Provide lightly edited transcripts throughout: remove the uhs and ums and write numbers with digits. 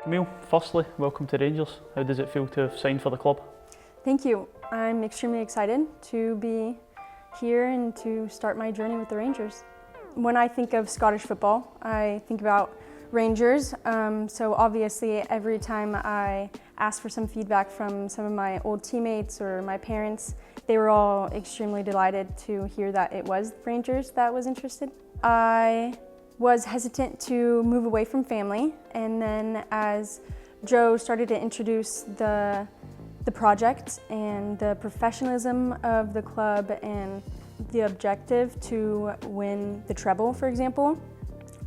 Camille, firstly, welcome to Rangers. How does it feel to have signed for the club? Thank you. I'm extremely excited to be here and to start my journey with the Rangers. When I think of Scottish football, I think about Rangers. So obviously every time I asked for some feedback from some of my old teammates or my parents, they were all extremely delighted to hear that it was Rangers that was interested. I was hesitant to move away from family, and then as Joe started to introduce the project and the professionalism of the club and the objective to win the treble, for example,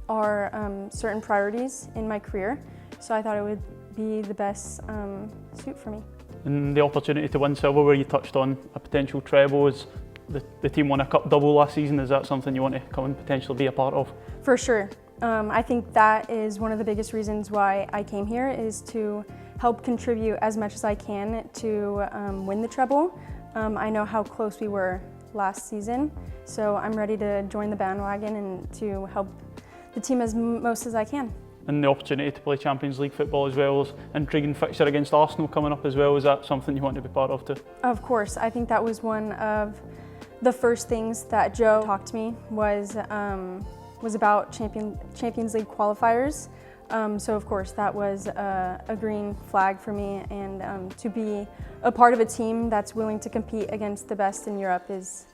are certain priorities in my career. So I thought it would be the best suit for me. And the opportunity to win silver, where you touched on a potential treble, is the team won a cup double last season. Is that something you want to come and potentially be a part of? For sure. I think that is one of the biggest reasons why I came here, is to help contribute as much as I can to win the treble. I know how close we were last season, so I'm ready to join the bandwagon and to help the team as most as I can. And the opportunity to play Champions League football, as well as intriguing fixture against Arsenal coming up as well, is that something you want to be part of too? Of course. I think that was one of the first things that Joe talked to me was about Champions League qualifiers. So of course that was a green flag for me, and to be a part of a team that's willing to compete against the best in Europe is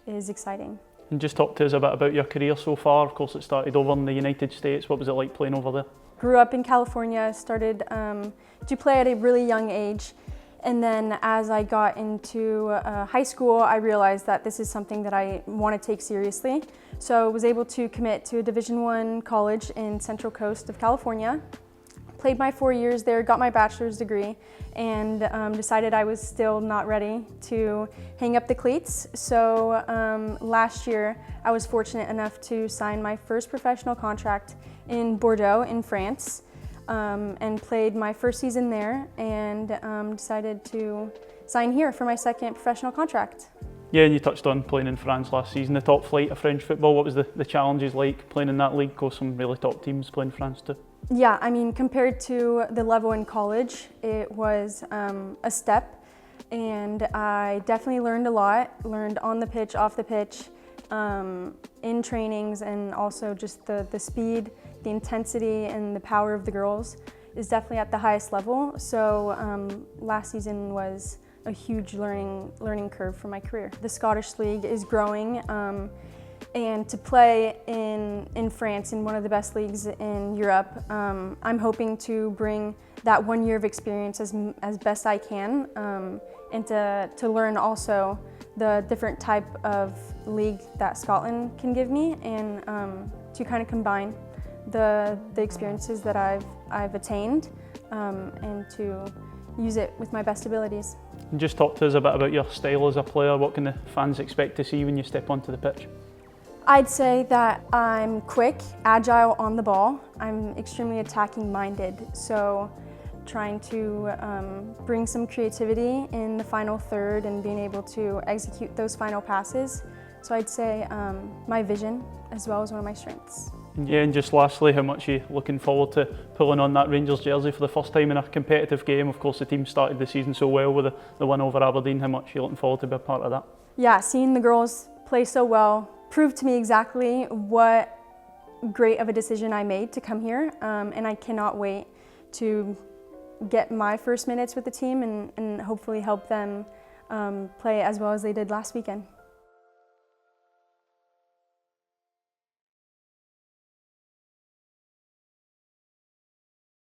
exciting. And just talk to us a bit about your career so far. Of course it started over in the United States. What was it like playing over there? Grew up in California, started to play at a really young age. And then as I got into high school, I realized that this is something that I want to take seriously. So I was able to commit to a Division I college in Central Coast of California. Played my 4 years there, got my bachelor's degree, and decided I was still not ready to hang up the cleats. So last year, I was fortunate enough to sign my first professional contract in Bordeaux in France. And played my first season there, and decided to sign here for my second professional contract. Yeah, and you touched on playing in France last season, the top flight of French football. What was the challenges like playing in that league? Of course, some really top teams playing France too. Yeah, I mean, compared to the level in college, it was a step, and I definitely learned a lot. Learned on the pitch, off the pitch, in trainings, and also just the speed, the intensity, and the power of the girls is definitely at the highest level. So last season was a huge learning curve for my career. The Scottish League is growing, and to play in France, in one of the best leagues in Europe, I'm hoping to bring that 1 year of experience as best I can, and to learn also the different type of league that Scotland can give me, and to kind of combine the experiences that I've attained, and to use it with my best abilities. And just talk to us a bit about your style as a player. What can the fans expect to see when you step onto the pitch? I'd say that I'm quick, agile on the ball. I'm extremely attacking minded, so trying to bring some creativity in the final third and being able to execute those final passes. So I'd say my vision as well is one of my strengths. Yeah, and just lastly, how much are you looking forward to pulling on that Rangers jersey for the first time in a competitive game? Of course, the team started the season so well with the win over Aberdeen. How much are you looking forward to be a part of that? Yeah, seeing the girls play so well proved to me exactly what great of a decision I made to come here, and I cannot wait to get my first minutes with the team and hopefully help them play as well as they did last weekend.